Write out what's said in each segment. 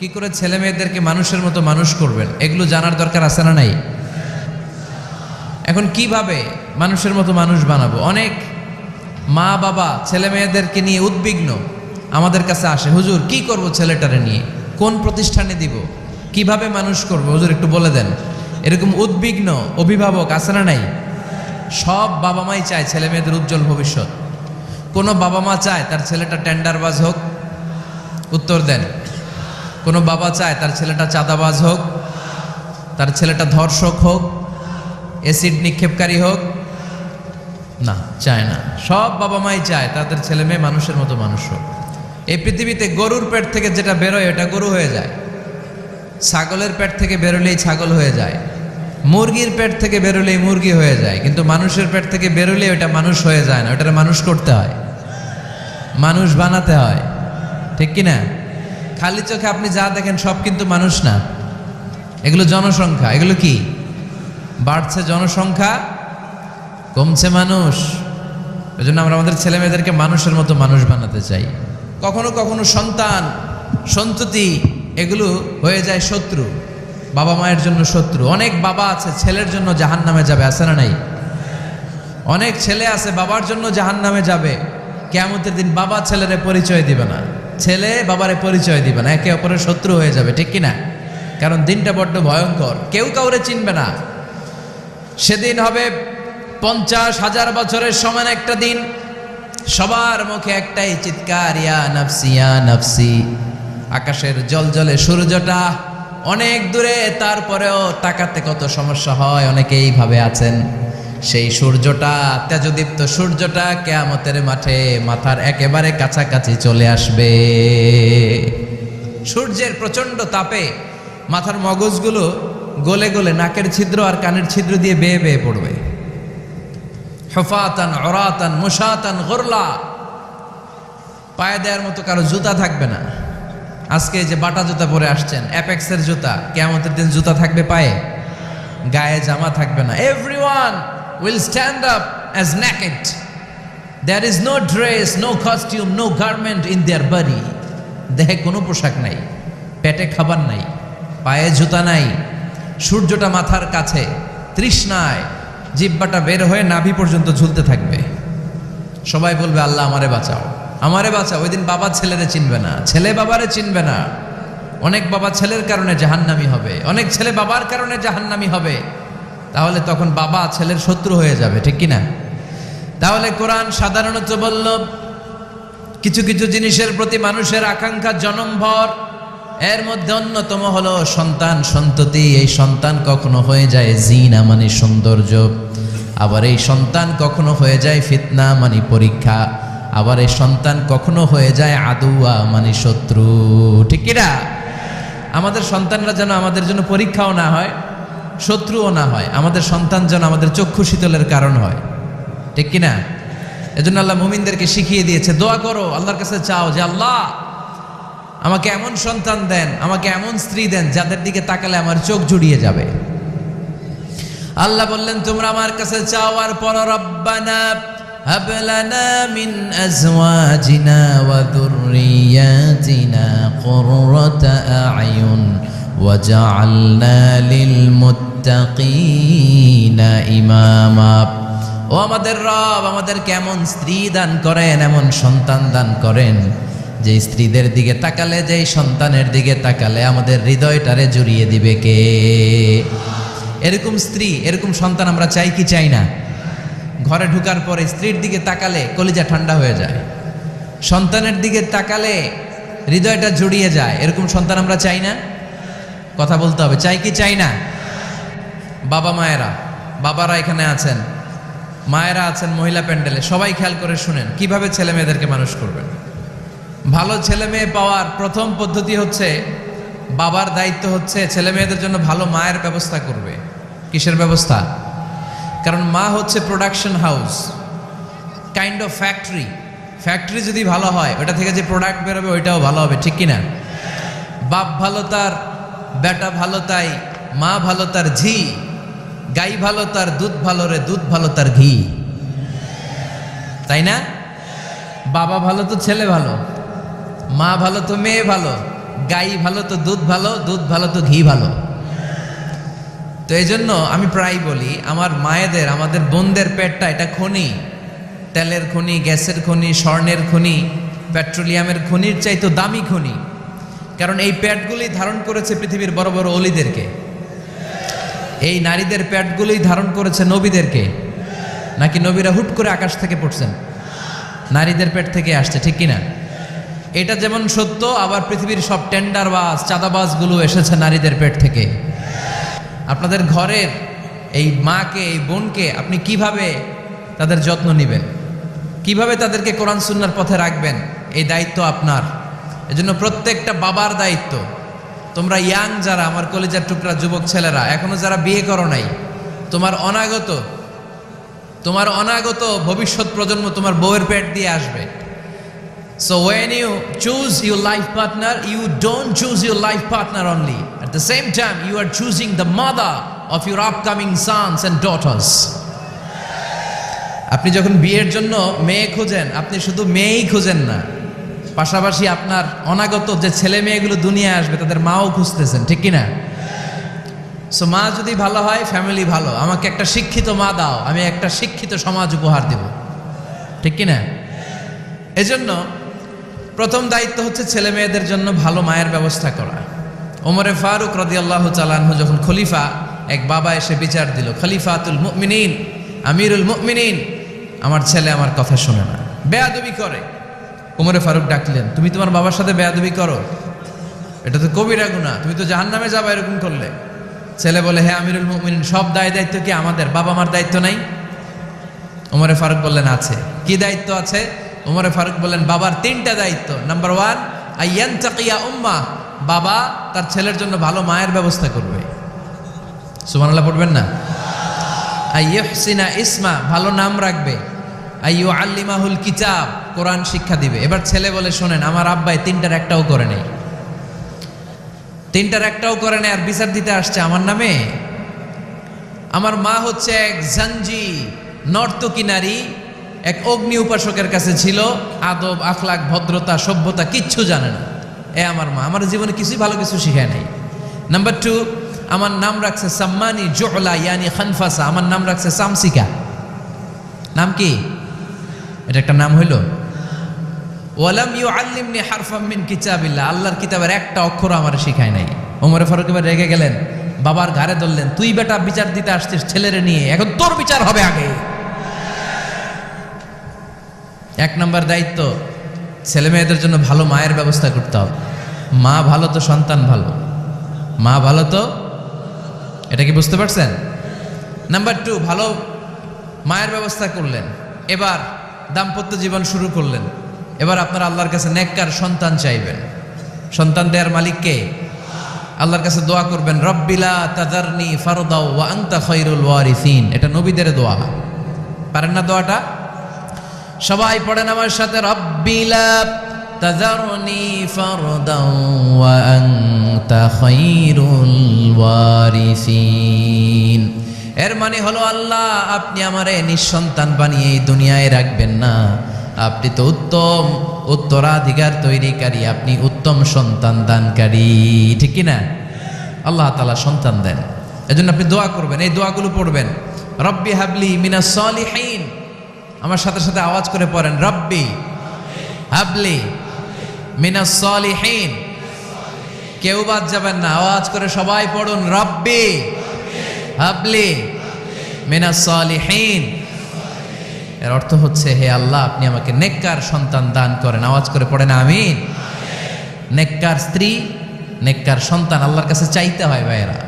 কি করে ছেলে মেয়েদেরকে মানুষের মতো মানুষ করবেন এগুলো জানার দরকার আছে না নাই? এখন কিভাবে মানুষের মতো মানুষ বানাবো? অনেক মা বাবা ছেলে মেয়েদেরকে নিয়ে উদ্বিগ্ন, আমাদের কাছে আসে, হুজুর কি করব ছেলেটারে নিয়ে, কোন প্রতিষ্ঠানে দিব, কিভাবে মানুষ করব হুজুর একটু বলে দেন। এরকম উদ্বিগ্ন অভিভাবক আছে না নাই? সব বাবা মাই চায় ছেলে মেয়েদের উজ্জ্বল ভবিষ্যৎ। কোনো বাবা মা চায় তার ছেলেটা টেন্ডারবাজ হোক? উত্তর দেন। কোনো বাবা চায় তার ছেলেটা চাঁদাবাজ হোক, তার ছেলেটা ধর্ষক হোক, অ্যাসিড নিক্ষেপকারী হোক? না, চায় না। সব বাবা মাই চায় তাদের ছেলে মেয়ে মানুষের মতো মানুষ হোক। এই পৃথিবীতে গরুর পেট থেকে যেটা বেরোয় এটা গরু হয়ে যায়, ছাগলের পেট থেকে বেরোলেই ছাগল হয়ে যায়, মুরগির পেট থেকে বেরোলেই মুরগি হয়ে যায়, কিন্তু মানুষের পেট থেকে বেরোলেই ওটা মানুষ হয়ে যায় না, ওটা মানুষ করতে হয়, মানুষ বানাতে হয়, ঠিক কিনা? খালি চোখে আপনি যা দেখেন সব কিন্তু মানুষ না, এগুলো জনসংখ্যা। এগুলো কি? বাড়ছে জনসংখ্যা, কমছে মানুষ। ওই জন্য আমরা আমাদের ছেলে মেয়েদেরকে মানুষের মতো মানুষ বানাতে চাই। কখনো কখনো সন্তান সন্ততি এগুলো হয়ে যায় শত্রু, বাবা মায়ের জন্য শত্রু। অনেক বাবা আছে ছেলের জন্য জাহান্নামে যাবে, আছে না নাই? অনেক ছেলে আছে বাবার জন্য জাহান্নামে যাবে। কিয়ামতের দিন বাবা ছেলেরে পরিচয় দিবে না, ছেলে বাবারে পরিচয় দিবে না, একে অপরের শত্রু হয়ে যাবে, ঠিক কিনা? কারণ দিনটা বড্ড ভয়ঙ্কর, কেউ কাউরে চিনবে না। সেদিন হবে 50,000 বছরের সমান একটা দিন, সবার মুখে একটাই চিৎকার, ইয়া নাফসি ইয়া নাফসি। আকাশের জলজলে সূর্যটা অনেক দূরে, তারপরেও তাকাতে কত সমস্যা হয়, অনেকে এইভাবে আছেন। সেই সূর্যটা, তেজদীপ্ত সূর্যটা কিয়ামতের মাঠে মাথার একেবারে কাছাকাছি চলে আসবে। সূর্যের প্রচন্ড তাপে মাথার মগজগুলো গলে গলে নাকের ছিদ্র আর কানের ছিদ্র দিয়ে বেয়ে বেয়ে পড়বে। হুফাতান উরাতান মুশাতান গুরলা, পায়ে দেওয়ার মতো কারো জুতা থাকবে না। আজকে যে বাটা জুতা পরে আসছেন, অ্যাপেক্সের জুতা, কিয়ামতের দিন জুতা থাকবে পায়ে, গায়ে জামা থাকবে না। Everyone will stand up as naked. There is no dress, no costume, no garment in their body. দেহে কোনো পোশাক নাই, পেটে খাবার নাই, পায়ে জুতা নাই, সূর্যটা মাথার কাছে, তৃষ্ণায় জিহ্বাটা বের হয়ে নাভি পর্যন্ত ঝুলতে থাকবে। সবাই বলবে আল্লাহ আমারে বাঁচাও, আমারে বাঁচাও। ওই দিন বাবা ছেলেরে চিনবে না, ছেলে বাবারে চিনবে না। অনেক বাবা ছেলের কারণে জাহান্নামী হবে, অনেক ছেলে বাবার কারণে জাহান্নামী হবে। তাহলে তখন বাবা ছেলের শত্রু হয়ে যাবে, ঠিক কিনা? তাহলে কোরআন সাধারণত বলল কিছু কিছু জিনিসের প্রতি মানুষের আকাঙ্ক্ষা জনমভর, এর মধ্যে অন্যতম হলো সন্তান সন্ততি। এই সন্তান কখনো হয়ে যায় জিনা মানে সৌন্দর্য, আবার এই সন্তান কখনো হয়ে যায় ফিতনা মানে পরীক্ষা, আবার এই সন্তান কখনো হয়ে যায় আদুয়া মানে শত্রু, ঠিক কিনা? আমাদের সন্তানরা যেন আমাদের জন্য পরীক্ষাও না হয়, শত্রুও না হয়। আমাদের সন্তান যেন আমাদের চক্ষু শীতলের কারণ হয়, ঠিক কিনা? এজন্য আল্লাহ মুমিনদেরকে শিখিয়ে দিয়েছে, দোয়া করো, আল্লাহর কাছে চাও যে আল্লাহ আমাকে এমন সন্তান দেন, আমাকে এমন স্ত্রী দেন যাদের দিকে তাকালে আমার চোখ জুড়িয়ে যাবে। আল্লাহ বললেন তোমরা আমার কাছে চাও, আর পর রব্বানা হাব লানা মিন আজওয়াজিনা ওয়া যুররিয়াতিনা কুররাতা আ'য়ুন ওয়াজআলনা লিল মুত্তাকিনা ইমামা। ও আমাদের রব, আমাদেরকে এমন স্ত্রী দান করেন, এমন সন্তান দান করেন যে স্ত্রীদের দিকে তাকালে, যে সন্তানের দিকে তাকালে আমাদের হৃদয়টারে জুড়িয়ে দিবে কে? এরকম স্ত্রী, এরকম সন্তান আমরা চাই কি চাই না? ঘরে ঢুকার পরে স্ত্রীর দিকে তাকালে কলিজা ঠান্ডা হয়ে যায়, সন্তানের দিকে তাকালে হৃদয়টা জুড়িয়ে যায়। এরকম সন্তান আমরা চাই না? কথা বলতে হবে, চাই কি চাই না? বাবা মায়েরা, বাবারা এখানে আছেন, মায়েরা আছেন মহিলা প্যান্ডেলে, সবাই খেয়াল করে শুনেন কিভাবে ছেলে মেয়েদেরকে মানুষ করবেন। ভালো ছেলে মেয়ে পাওয়ার প্রথম পদ্ধতি হচ্ছে, বাবার দায়িত্ব হচ্ছে ছেলে মেয়েদের জন্য ভালো মায়ের ব্যবস্থা করবে। কিসের ব্যবস্থা? কারণ মা হচ্ছে production house, kind of factory. Factory যদি ভালো হয়, ওটা থেকে যে প্রোডাক্ট বেরোবে ওইটাও ভালো হবে, ঠিক কিনা? বাপ ভালো তার বেটা ভালো তাই, মা ভালো তার ঝি, গাই ভালো তার দুধ ভালো রে, দুধ ভালো তার ঘি, তাই না? বাবা ভালো তো ছেলে ভালো, মা ভালো তো মেয়ে ভালো, গাই ভালো তো দুধ ভালো, দুধ ভালো তো ঘি ভালো। তো এই জন্য আমি প্রায় বলি, আমার মায়েদের, আমাদের বোনদের পেটটা এটা খনি, তেলের খনি, গ্যাসের খনি, স্বর্ণের খনি, পেট্রোলিয়ামের খনির চাইতো দামি খনি। কারণ এই পেটগুলি ধারণ করেছে পৃথিবীর বড় বড় অলিদেরকে। এই নারীদের পেটগুলি ধারণ করেছে নবীদেরকে। নাকি নবীরা হুট করে আকাশ থেকে পড়ছেন? নারীদের পেট থেকে আসছে, ঠিক কিনা? এটা যেমন সত্য, আবার পৃথিবীর সব টেন্ডারবাজ, চাঁদাবাজগুলো এসেছে নারীদের পেট থেকে। আপনাদের ঘরের এই মাকে, এই বোনকে আপনি কিভাবে তাদের যত্ন নেবেন, কিভাবে তাদেরকে কোরআন সুন্নাহর পথে রাখবেন, এই দায়িত্ব আপনার। এজন্য প্রত্যেকটা বাবার দায়িত্ব। তোমরা ইয়াং যারা, আমার কলেজের টুকরা যুবক ছেলেরা, এখনো যারা বিয়ে করো নাই, তোমার অনাগত ভবিষ্যৎ প্রজন্ম তোমার বউয়ের পেট দিয়ে আসবে। So when you choose your life partner, you don't choose your life partner only. At the same time, you are choosing the mother of your upcoming sons and daughters. আপনি যখন বিয়ের জন্য মেয়ে খোঁজেন, আপনি শুধু মেয়েই খোঁজেন না, পাশাপাশি আপনার অনাগত যে ছেলে মেয়েগুলো দুনিয়ায় আসবে তাদের মাও খুঁজতেছেন, ঠিক কিনা? সো মা যদি ভালো হয়, ফ্যামিলি ভালো। আমাকে একটা শিক্ষিত মা দাও, আমি একটা শিক্ষিত সমাজ উপহার দেব, ঠিক কিনা? এজন্য প্রথম দায়িত্ব হচ্ছে ছেলে মেয়েদের জন্য ভালো মায়ের ব্যবস্থা করা। ওমরে ফারুক রাদিয়াল্লাহু তাআলা আনহু যখন খলিফা, এক বাবা এসে বিচার দিল, খলিফাতুল মুমিনিন, আমিরুল মুমিনিন, আমার ছেলে আমার কথা শোনে না, বেয়াদবি করে। ওমরে ফারুক ডাকলেন, তুমি তোমার বাবার সাথে বেয়াদবি করো? এটা তো কবিরা গুনাহ, তুমি তো জাহান্নামে যাবে এরকম করলে। ছেলে বলে, হ্যাঁ আমিরুল মুমিনিন, সব দায়িত্ব কি আমাদের? বাবা মার দায়িত্ব নাই? ওমরে ফারুক বললেন, আছে। কি দায়িত্ব আছে? ওমরে ফারুক বললেন, বাবার 3টা দায়িত্ব। নাম্বার 1, আইয়ানতাকিয়া উম্মাহ, বাবা তার ছেলের জন্য ভালো মায়ের ব্যবস্থা করবে। সুবহানাল্লাহ পড়বেন না? আইয়ুহসিনা ইসমা, ভালো নাম রাখবে। আইয়ুআল্লিমাহুল কিতাব, কোরআন শিক্ষা দিবে। এবার ছেলে বলে, শোনেন, আমার আব্বাই 3টার একটাও করে নেই, 3টার একটাও করে নেই, আর বিচার দিতে আসছে আমার নামে। আমার মা হচ্ছে এক জাঞ্জি, নর্তকী নারী, এক অগ্নি উপাসকের কাছে ছিল, আদব, আখলাক, ভদ্রতা, সভ্যতা কিচ্ছু জানে না। আমার মা আমার জীবনে কিছুই ভালো কিছু শিখায় নাই। নাম্বার 2, আমার নাম রাখছে সাম্মানি জুলা, ইয়ানি খানফাসা, আমার নাম রাখছে সামসিকা। নাম কি? এটা একটা নাম হইল? ওয়ালাম ইউআল্লিমনি হারফাম মিন কিতাবিল্লাহ, আল্লাহর কিতাবের একটা অক্ষর আমার শিখায় নাই। ওমরে ফারুক এবার রেগে গেলেন, বাবার ঘাড়ে ধরলেন, তুই বেটা বিচার দিতে আসছিস ছেলেরে নিয়ে, এখন তোর বিচার হবে আগে। 1 নম্বর দায়িত্ব, ছেলে মেয়েদের জন্য ভালো মায়ের ব্যবস্থা করতে হবে। মা ভালো তো সন্তান ভালো, মা ভালো তো, এটা কি বুঝতে পারছেন? নাম্বার 2, ভালো মায়ের ব্যবস্থা করলেন। এবার দাম্পত্য জীবন শুরু করলেন। এবার আপনারা আল্লাহর কাছে নেককার সন্তান চাইবেন। সন্তান দেওয়ার মালিক কে? আল্লাহর কাছে দোয়া করবেন, রব্বিলা তাযারনি ফারদাও ওয়া আনতা খায়রুল ওয়ারিসিন। এটা নবীদের দোয়া, পারেন না দোয়াটা? সবাই পড়েন আমার সাথে, রব্বিলা তাযারনি ফারদাও ওয়া আনতা খায়রুল ওয়ারিসিন। এর মানে হলো, আল্লাহ আপনি আমারে নিঃসন্তান বানিয়ে এই দুনিয়ায় রাখবেন না, আপনি তো উত্তম উত্তরাধিকার তৈরিকারী, আপনি উত্তম সন্তান দানকারী, ঠিক কিনা? আল্লাহ তাআলা সন্তান দেন, এজন্য আপনি দোয়া করবেন, এই দোয়াগুলো পড়বেন। রব্বি হাবলি মিনাস সালিহিন, আমার সাথে সাথে আওয়াজ করে পড়েন, রব্বি হাবলি মিনাস সালিহিন। কেউ বাদ যাবেন না, আওয়াজ করে সবাই পড়ুন, রব্বি হাবলি মিনাস সালিহিন। এর অর্থ হচ্ছে, হে আল্লাহ আপনি আমাকে নেককার সন্তান দান করেন। আওয়াজ করে পড়েন আমিন। নেককার স্ত্রী, নেককার সন্তান আল্লাহর কাছে চাইতে হয় ভাইয়েরা,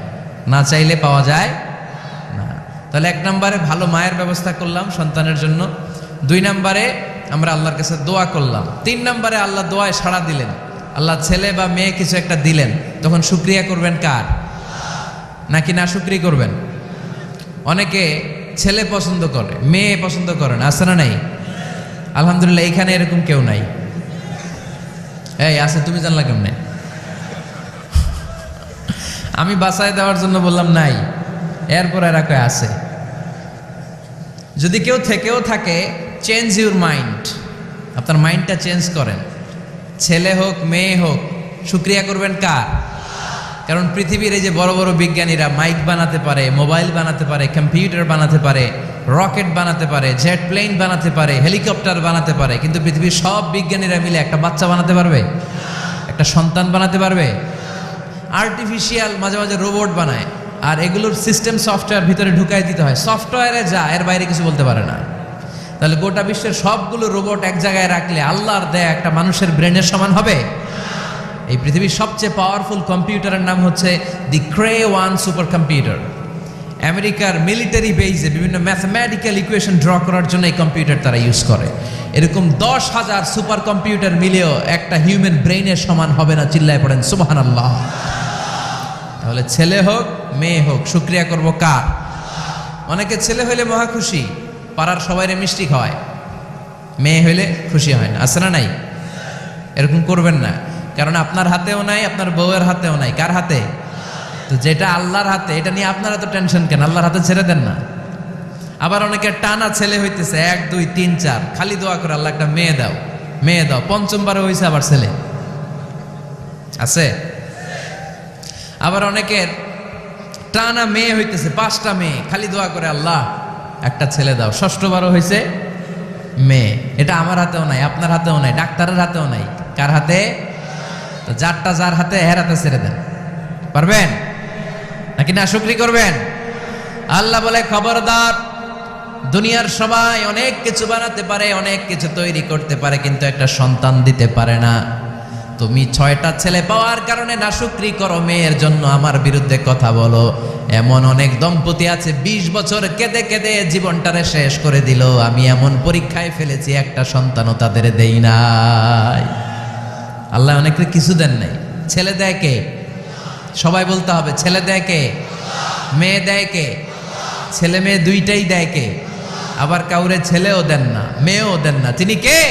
না চাইলে পাওয়া যায় না। তাহলে 1 নম্বরে ভালো মায়ের ব্যবস্থা করলাম সন্তানের জন্য। 2 নম্বরে আমরা আল্লাহর কাছে দোয়া করলাম। 3 নম্বরে আল্লাহ দোয়ায় সাড়া দিলেন, আল্লাহ ছেলে বা মেয়ে কিছু একটা দিলেন, তখন শুকরিয়া করবেন কার? নাকি না শুকরি করবেন? অনেকে ছেলে পছন্দ করে, মেয়ে পছন্দ করেন, আছে না নাই? আলহামদুলিল্লাহ এখানে এরকম কেউ নাই। এই আছে, তুমি জানলা কেমনে? আমি বাঁচায় দেওয়ার জন্য বললাম নাই, এরপর এরা কয় আছে। যদি কেউ থেকেও থাকে, চেঞ্জ ইউর মাইন্ড, আপনার মাইন্ডটা চেঞ্জ করেন। ছেলে হোক মেয়ে হোক, শুকরিয়া করবেন কার? কারণ পৃথিবীর এই যে বড় বড় বিজ্ঞানীরা মাইক বানাতে পারে, মোবাইল বানাতে পারে, কম্পিউটার বানাতে পারে, রকেট বানাতে পারে, জেট প্লেন বানাতে পারে, হেলিকপ্টার বানাতে পারে, কিন্তু পৃথিবীর সব বিজ্ঞানীরা মিলে একটা বাচ্চা বানাতে পারবে? একটা সন্তান বানাতে পারবে? আর্টিফিশিয়াল মাঝে মাঝে রোবট বানায়, আর এগুলোর সিস্টেম সফটওয়্যার ভিতরে ঢুকাই দিতে হয়, সফটওয়্যারে যা, এর বাইরে কিছু বলতে পারে না। তাহলে গোটা বিশ্বের সবগুলো রোবট এক জায়গায় রাখলে আল্লাহর দেয়া একটা মানুষের ব্রেনের সমান হবে? এই পৃথিবীর সবচেয়ে পাওয়ারফুল কম্পিউটারের নাম হচ্ছে দি ক্রে 1 সুপার কম্পিউটার। আমেরিকার মিলিটারি বেইজে বিভিন্ন ম্যাথমেটিক্যাল ইকুয়েশন ড্র করার জন্য এই কম্পিউটার তারা ইউজ করে। এরকম 10,000 সুপার কম্পিউটার মিলেও একটা হিউম্যান ব্রেইনের সমান হবে না। চিল্লায় পড়েন সুবহানাল্লাহ। তাহলে ছেলে হোক মেয়ে হোক শুকরিয়া করব কার? অনেকে ছেলে হইলে মহা খুশি, পাড়ার সবাইরে মিষ্টি খাওয়ায়, মেয়ে হইলে খুশি হয় না। আছে না নাই? এরকম করবেন না, কারণ আপনার হাতেও নাই, আপনার বউয়ের হাতেও নাই। কার হাতে? তো যেটা আল্লাহর হাতে, এটা নিয়ে আপনারা তো টেনশন কেন? আল্লাহর হাতে ছেড়ে দেন না। আবার অনেকে টানা ছেলে হইতেছে 1 2 3 4, খালি দোয়া করে আল্লাহ একটা মেয়ে দাও, মেয়ে দাও। পঞ্চমবারে হয়েছে আবার ছেলে। আছে? আবার অনেকের টানা মেয়ে হইতেছে 5টা মেয়ে, খালি দোয়া করে আল্লাহ একটা ছেলে দাও। ষষ্ঠবারও হয়েছে মেয়ে। এটা আমার হাতেও নাই, আপনার হাতেও নাই, ডাক্তারের হাতেও নাই। কার হাতে? তো যারটা যার হাতে এর হাতে ছেড়ে দেন। পারবেন নাকি না শুকরি করবেন? আল্লাহ বলে খবরদার, দুনিয়ার সবাই অনেক কিছু বানাতে পারে, অনেক কিছু তৈরি করতে পারে, কিন্তু একটা সন্তান দিতে পারে না। তুমি 6টা ছেলে পাওয়ার কারণে না শুকরি করো, মেয়ের জন্য আমার বিরুদ্ধে কথা বলো। এমন অনেক দম্পতি আছে 20 বছর কেঁদে কেঁদে জীবনটারে শেষ করে দিল। আমি এমন পরীক্ষায় ফেলেছি, একটা সন্তানও তাদের দেই নাই। আল্লাহ অনেকে কিছু দেন নাই। ছেলে দেয় কে? সবাই বলতে হবে, ছেলে দেয় কে? মেয়ে দেয় কে? ছেলে মেয়ে দুইটাই দেয় কে? আবার কাউরে ছেলেও দেন না, মেয়েও দেন না। তিনি কে?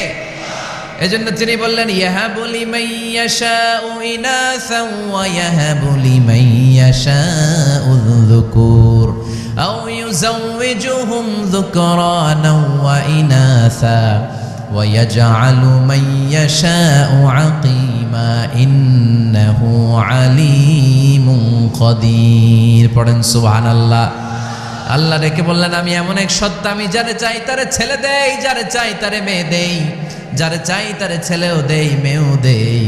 এজন্য তিনি বললেন, ইয়াহাবু লিমান ইয়াশাউ ইনাসান ওয়া ইয়াহাবু লিমান ইয়াশাউ যুকুর আও ইউযাওয়িজুহুম যুকরানান ওয়া ইনাসা ওয়া ইয়াজআলু মান ইয়াশাউ আকিমা ইন্নাহু আলিমুন কাদির। পড়েন সুবহানাল্লাহ। আল্লাহ রেখে বললেন, আমি এমন এক সত্তা, আমি যারে চাই তারে ছেলে দেই, যারে চাই তারে মেয়ে দেই, যারে চাই তারে ছেলেও দেই, মেয়েও দেই।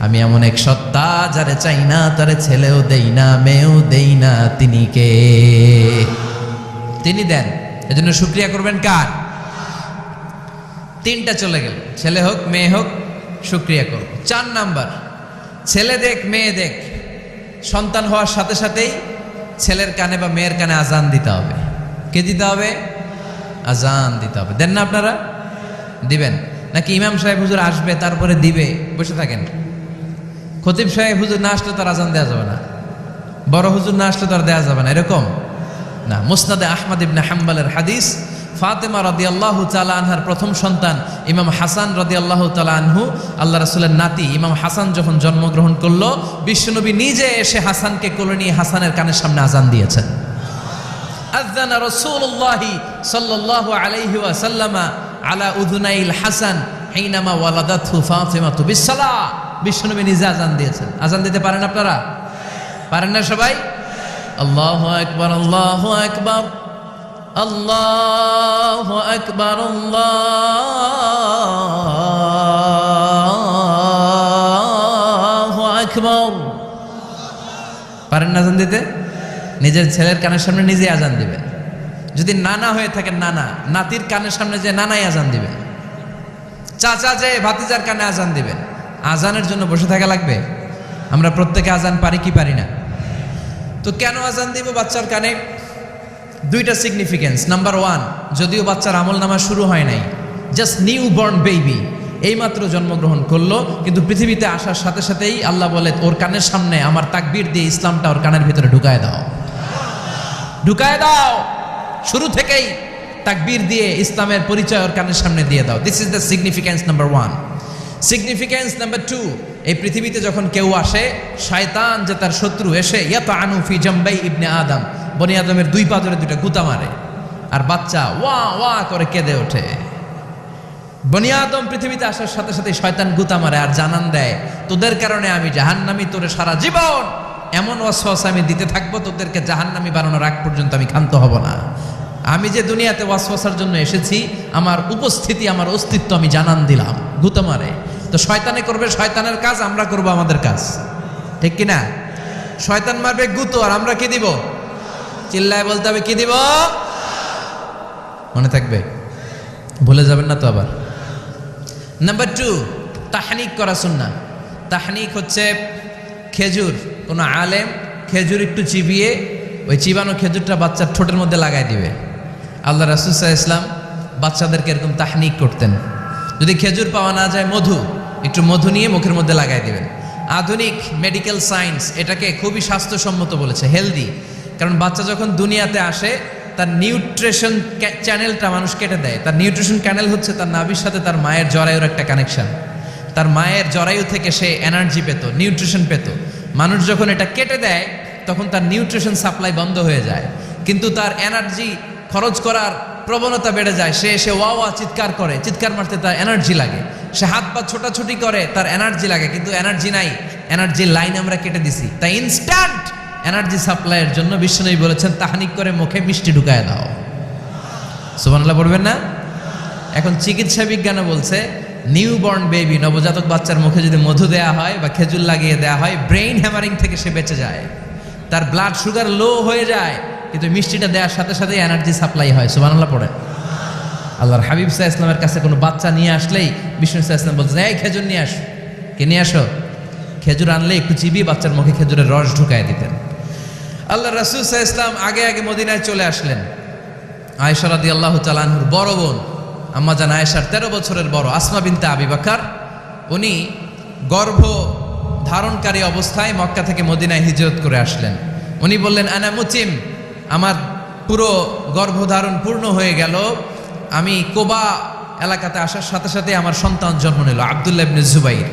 আমি এমন এক সত্তা, যারে চাই না তারে ছেলেও দেই না, মেয়েও দেই না। তিনি কে? তিনি দেন। এজন্য শুকরিয়া করবেন কার? 3টা চলে গেল, ছেলে হোক মেয়ে হোক শুকরিয়া করব। 4 নাম্বার, ছেলে দেখ মেয়ে দেখ, সন্তান হওয়ার সাথে সাথেই ছেলের কানে বা মেয়ের কানে আজান দিতে হবে। কে দিতে হবে? আজান দিতে হবে। দেন না আপনারা? দিবেন নাকি ইমাম সাহেব হুজুর আসবে তারপরে দিবে বসে থাকেন? খতিব সাহেব হুজুর না আসলে তার আজান দেওয়া যাবে না, বড় হুজুর না আসলে তার দেওয়া যাবে না, এরকম না। মুসনাদে আহমদ ইবনে হাম্বলের হাদিস, ফাতেমা রাদিয়াল্লাহু তাআলা আনহার প্রথম সন্তান ইমাম হাসান রাদিয়াল্লাহু তাআলা আনহু, আল্লাহ রাসূলের নাতি ইমাম হাসান যখন জন্মগ্রহণ করলো, বিশ্বনবী নিজে এসে হাসানকে কোলে নিয়ে হাসানের কানের সামনে আজান দিয়েছেন। আযানা রাসূলুল্লাহি সাল্লাল্লাহু আলাইহি ওয়াসাল্লাম আলা উযুনাইল হাসান হিনামা ওয়ালাদাতহু ফাতিমাতু বিসসালাহ। বিশ্বনবী নিজে আজান দিয়েছেন। আজান দিতে পারেন আপনারা? পারেন না সবাই? আল্লাহু আকবার, আল্লাহু আকবার, আল্লাহু আকবার, আল্লাহু আকবার। পারেন না আজান দিতে? নিজের ছেলের কানের সামনে নিজে আজান দিবেন। যদি নানা হয়ে থাকেন, নানা নাতির কানের সামনে যে নানাই আজান দিবেন, চাচা যে ভাতিজার কানে আজান দিবেন। আজানের জন্য বসে থাকা লাগবে? আমরা প্রত্যেকে আজান পারি কি পারি না? তো কেন আজান দিব বাচ্চার কানে? 2টা সিগনিফিকেন্স। নাম্বার 1, যদিও বাচ্চার আমল নামা শুরু হয় নাই, জাস্ট নিউ বর্ন বেবি, এইমাত্র জন্মগ্রহণ করলো, কিন্তু পৃথিবীতে আসার সাথে সাথেই আল্লাহ বলে, ওর কানের সামনে আমার তাকবীর দিয়ে ইসলামটা ওর কানের ভিতরে ঢুকায় দাও, ঢুকায় দাও। শুরু থেকেই তাকবীর দিয়ে ইসলামের পরিচয় ওর কানের সামনে দিয়ে দাও। This is the significance number 1। Significance number 2, এই পৃথিবীতে যখন কেউ আসে, শয়তান যে তার শত্রু এসে ইয়াতাআনু ফি জামবাই ইবনে আদম, বনি আদমের 2 পা ধরে 2টা গুতা মারে, আর বাচ্চা ওয়া ওয়া করে কেঁদে ওঠে। বনি আদম পৃথিবীতে আসার সাথে সাথে শয়তান গুতা মারে আর জানান দেয়, তোদের কারণে আমি জাহান্নামী, তোরে সারা জীবন এমন ওয়াসওয়াসা আমি দিতে থাকবো, তোদেরকে জাহান্নামী বানানোর আগ পর্যন্ত আমি ক্ষান্ত হব না। আমি যে দুনিয়াতে ওয়াসওয়াসার জন্য এসেছি, আমার উপস্থিতি, আমার অস্তিত্ব আমি জানান দিলাম, গুতা মারে। তো শয়তানে করবে শয়তানের কাজ, আমরা করব আমাদের কাজ, ঠিক কিনা? শয়তান মারবে গুতো, আর আমরা কি দিব? চিল্লায় বলতে হবে, কি দিব? মনে থাকবে, ভুলে যাবেন না তো আবার। নাম্বার 2, তাহনিক করা সুন্নাহ। তাহনিক হচ্ছে খেজুর, কোনো আলেম খেজুর একটু চিবিয়ে ওই চিবানো খেজুরটা বাচ্চার ঠোঁটের মধ্যে লাগাই দিবে। আল্লাহ রাসূল সাল্লাল্লাহু আলাইহি ওয়াসাল্লাম বাচ্চাদেরকে এরকম তাহনিক করতেন। যদি খেজুর পাওয়া না যায়, একটু মধু নিয়ে মুখের মধ্যে লাগাই দিবেন। আধুনিক মেডিকেল সায়েন্স এটাকে খুবই স্বাস্থ্যসম্মত বলেছে, হেলদি। কারণ বাচ্চা যখন দুনিয়াতে আসে, তার নিউট্রিশন চ্যানেলটা মানুষ কেটে দেয়। তার নিউট্রিশন চ্যানেল হচ্ছে তার নাভির সাথে তার মায়ের জরায়ুর একটা কানেকশন। তার মায়ের জরায়ু থেকে সে এনার্জি পেত, নিউট্রিশন পেত। মানুষ যখন এটা কেটে দেয়, তখন তার নিউট্রিশন সাপ্লাই বন্ধ হয়ে যায়, কিন্তু তার এনার্জি খরচ করার প্রবণতা বেড়ে যায়। সে এসে ওয়া ওয়া চিৎকার করে, চিৎকার মারতে তার এনার্জি লাগে। সে হাত পা ছোটাছুটি করে, তার এনার্জি লাগে, কিন্তু এনার্জি নাই। এনার্জির লাইন আমরা কেটে দিছি, তাই ইনস্ট্যান্ট এনার্জি সাপ্লাইয়ের জন্য বিশ্বনবী বলেছেন, তাহনিক করে মুখে মিষ্টি ঢুকায় দাও। সুবহানাল্লাহ পড়বেন না? এখন চিকিৎসা বিজ্ঞানও বলছে, নিউবর্ন বেবি, নবজাতক বাচ্চার মুখে যদি মধু দেয়া হয় বা খেজুর লাগিয়ে দেয়া হয়, ব্রেইন হ্যামারিং থেকে সে বেঁচে যায়। তার ব্লাড সুগার লো হয়ে যায়, কিন্তু মিষ্টিটা দেওয়ার সাথে সাথে এনার্জি সাপ্লাই হয়। সুবহানাল্লাহ পড়েন। আল্লাহর হাবিব সাল্লাল্লাহু আলাইহি ওয়াসাল্লামের কাছে কোনো বাচ্চা নিয়ে আসলেই বিষ্ণু সাল্লাল্লাহু আলাইহি ওয়াসাল্লাম বলছেন, এই খেজুর নিয়ে আসো। কে নিয়ে আসো? খেজুর আনলে একটু চিবিয়ে বাচ্চার মুখে খেজুরের রস ঢুকায় দিতেন। আল্লাহ রাসূল সাল্লাল্লাহু আলাইহি ওয়াসাল্লাম আগে আগে মদিনায় চলে আসলেন। আয়েশা রাদিয়াল্লাহু তাআলা আনহুর বড় বোন, আম্মা জান আয়েশার 13 বছরের বড়, আসমা বিনতে আবি বকর, উনি গর্ভ ধারণকারী অবস্থায় মক্কা থেকে মদিনায় হিজরত করে আসলেন। উনি বললেন, আনা মুতিম, আমার পুরো গর্ভধারণ পূর্ণ হয়ে গেল। আমি কোবা এলাকাতে আসার সাথে সাথে আমার সন্তান জন্ম নিল, আব্দুল্লাহ ইবনে জুবাইর।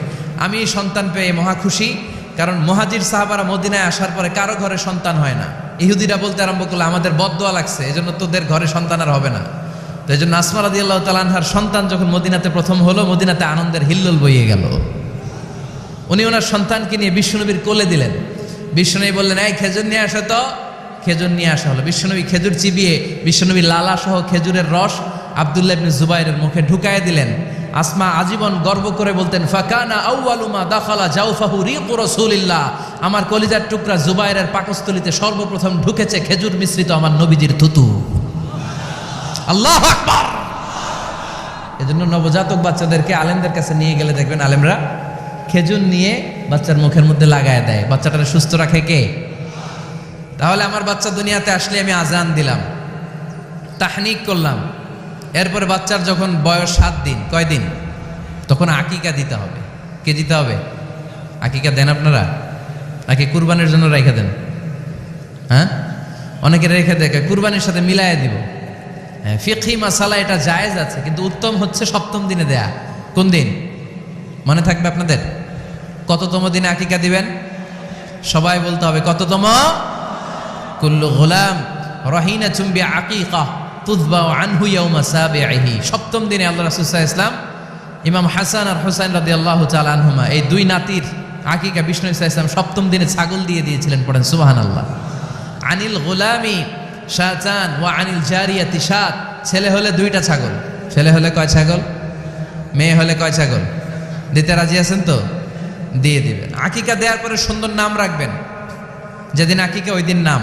আমি সন্তান পেয়ে মহা খুশি, কারণ মুহাজির সাহাবারা মদিনায় আসার পরে কারো ঘরে সন্তান হয় না। ইহুদিরা বলতে আরম্ভ করলো, আমাদের বদদোয়া লাগছে, এজন্য তোদের ঘরে সন্তান আর হবে না। তো এই জন্য আসমা রাদিয়াল্লাহু তাআলা আনহার সন্তান যখন মদিনাতে প্রথম হলো, মদিনাতে আনন্দের হিল্লোল বইয়ে গেল। উনি ওনার সন্তানকে নিয়ে বিশ্বনবীর কোলে দিলেন। বিশ্বনবী বললেন, এই খেজুর নিয়ে আসো তো। খেজুর নিয়ে আসা হলো। বিশ্বনবী খেজুর চিবিয়ে বিশ্বনবী লালা সহ খেজুরের রস আব্দুল্লাহ ইবনে জুবাইরের মুখে ঢুকায় দিলেন। আসমা আজীবন গর্ব করে বলতেন, ফাকানা আউয়ালু মা দাখালা জাওফাহু রিকু রাসূলিল্লাহ, আমার কলিজার টুকরা জুবাইরের পাকস্থলীতে সর্বপ্রথম ঢুকেছে খেজুর মিশ্রিত আমার নবীজির থুতু। আল্লাহু আকবার। এজন্য নবজাতক বাচ্চাদেরকে আলেমদের কাছে নিয়ে গেলে দেখবেন আলেমরা খেজুর নিয়ে বাচ্চার মুখের মধ্যে লাগায় দেয়। বাচ্চাটাকে সুস্থ রাখে কে? তাহলে আমার বাচ্চা দুনিয়াতে আসলে আমি আজান দিলাম, তাহনিক করলাম, এরপরে বাচ্চার যখন বয়স 7 দিন, কয় দিন, তখন আকিকা দিতে হবে। কে দিতে হবে? আকিকা দেন আপনারা? নাকি কুরবানির জন্য রেখে দেন? হ্যাঁ, অনেকে রেখে দেখে কুরবানির সাথে মিলাইয়া দিব। হ্যাঁ, ফিকহি মাসালা এটা জায়েজ আছে, কিন্তু উত্তম হচ্ছে 7ম দিনে দেয়া। কোন দিন মনে থাকবে আপনাদের? কততম দিনে আকিকা দিবেন? সবাই বলতে হবে কততম? কুল্লু গুলাম রাহিনাতুম বিআকিকা তুযবাউ আনহু ইয়াউমা সাবিহি। 7ম দিনে আল্লাহ রাসূল সাল্লাল্লাহু আলাইহি ওয়াসাল্লাম ইমাম হাসান আর হুসাইন রাদিয়াল্লাহু তাআলা আনহুমা, এই দুই নাতির আকিকা বিষ্ণু সাল্লাল্লাহু আলাইহি ওয়াসাল্লাম 7ম দিনে ছাগল দিয়ে দিয়েছিলেন। পড়েন সুবহানাল্লাহ। আনিল গুলামি শাতান ওয়া আনিল জারিয়াতি শাত। ছেলে হলে 2টা ছাগল। ছেলে হলে কয় ছাগল? মেয়ে হলে কয় ছাগল? দিতে রাজি আছেন তো? দিয়ে দিবেন। আকিকা দেওয়ার পরে সুন্দর নাম রাখবেন। যেদিন আকিকা ওই দিন নাম।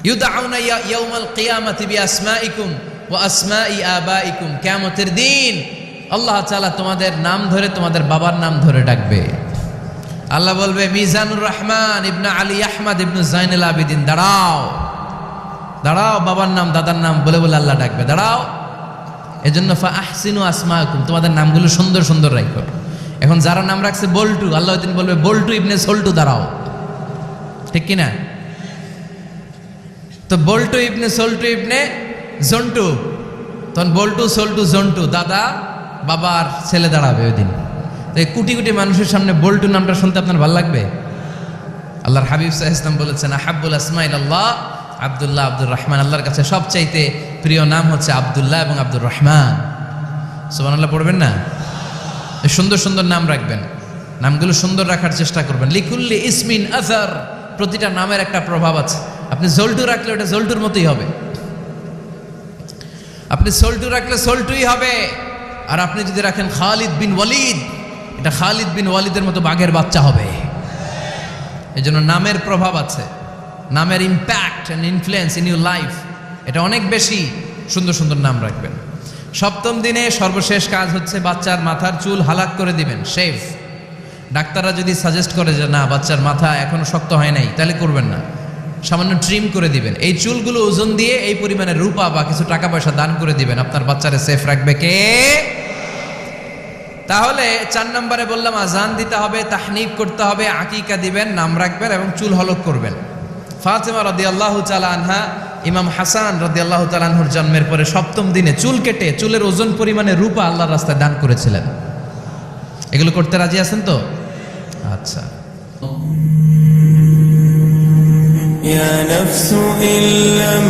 ইউদাউনা ইয়াউমাল কিয়ামাতি বিআসমাইকুম ওয়া আসমাই আবাইকুম। কিয়ামতের দিন আল্লাহ তাআলা তোমাদের নাম ধরে, তোমাদের বাবার নাম ধরে ডাকবে। আল্লাহ বলবে, মিজানুর রহমান ইবনে আলী আহমদ ইবনে জাইনুল আবিদিন, দাঁড়াও দাঁড়াও, বাবার নাম দাদার নাম বলে বলে আল্লাহ ডাকবে, দাঁড়াও। এজন্য ফা আহসিনু আসমাকুম, তোমাদের নামগুলো সুন্দর সুন্দর রাখো। এখন যারা নাম রাখছে বল্টু, আল্লাহ দিন বলবে, বল্টু ইবনে সল্টু, দাঁড়াও। ঠিক কিনা? তো বল্টু ইবনে সল্টু ইবনে জন্টু, তখন বল্টু সল্টু জন্টু, দাদা বাবার ছেলে দাঁড়াবে ওই দিন। তো এই কোটি কোটি মানুষের সামনে বল্টু নামটা শুনতে আপনার ভালো লাগবে? আল্লাহর হাবিব সাল্লাল্লাহু আলাইহি ওয়াসাল্লাম বলেছেন, আহাব্বুল আসমা ইলাল্লাহ আব্দুল্লাহ আব্দুর রহমান। আল্লাহর কাছে সবচাইতে প্রিয় নাম হচ্ছে আব্দুল্লাহ এবং আব্দুর রহমান। সুবহানাল্লাহ পড়বেন না? সুন্দর সুন্দর নাম রাখবেন, নামগুলো সুন্দর রাখার চেষ্টা করবেন। লিকুল্লি ইসমিন আসার, প্রতিটা নামের একটা প্রভাব আছে। আপনি জল্টু রাখলে ওটা জল্টুর মতোই হবে, আপনি সল্টু রাখলে সল্টুই হবে। আর আপনি যদি রাখেন খালিদ বিন ওয়ালিদ, এটা খালিদ বিন ওয়ালিদের মতো বাঘের বাচ্চা হবে। এই জন্য নামের প্রভাব আছে, নামের impact and influence in your life এটা অনেক বেশি। সুন্দর সুন্দর নাম রাখবেন। সপ্তম দিনে সর্বশেষ কাজ হচ্ছে বাচ্চার মাথার চুল হালাক করে দিবেন, শেভ। ডাক্তাররা যদি সাজেস্ট করে যে না বাচ্চার মাথা এখনো শক্ত হয় নাই, তাহলে করবেন না, সামান্য ট্রিম করে দিবেন। এই চুলগুলো ওজন দিয়ে এই পরিমাণে রূপা বা কিছু টাকা পয়সা দান করে দিবেন। আপনার বাচ্চারে সেফ রাখবে কে? তাহলে 4 নম্বরে বললাম আজান দিতে হবে, তাহনিক করতে হবে, আকিকা দিবেন, নাম রাখবেন এবং চুল হলক করবেন। ফাতেমা রাদিয়াল্লাহু তাআলা আনহা ইমাম হাসান রাদিয়াল্লাহু তাআলা আনহুর জন্মের পরে সপ্তম দিনে চুল কেটে চুলের ওজন পরিমাণে রূপা আল্লাহর রাস্তায় দান করেছিলেন। এগুলো করতে রাজি আছেন তো? আচ্ছা। يا نفس إن لم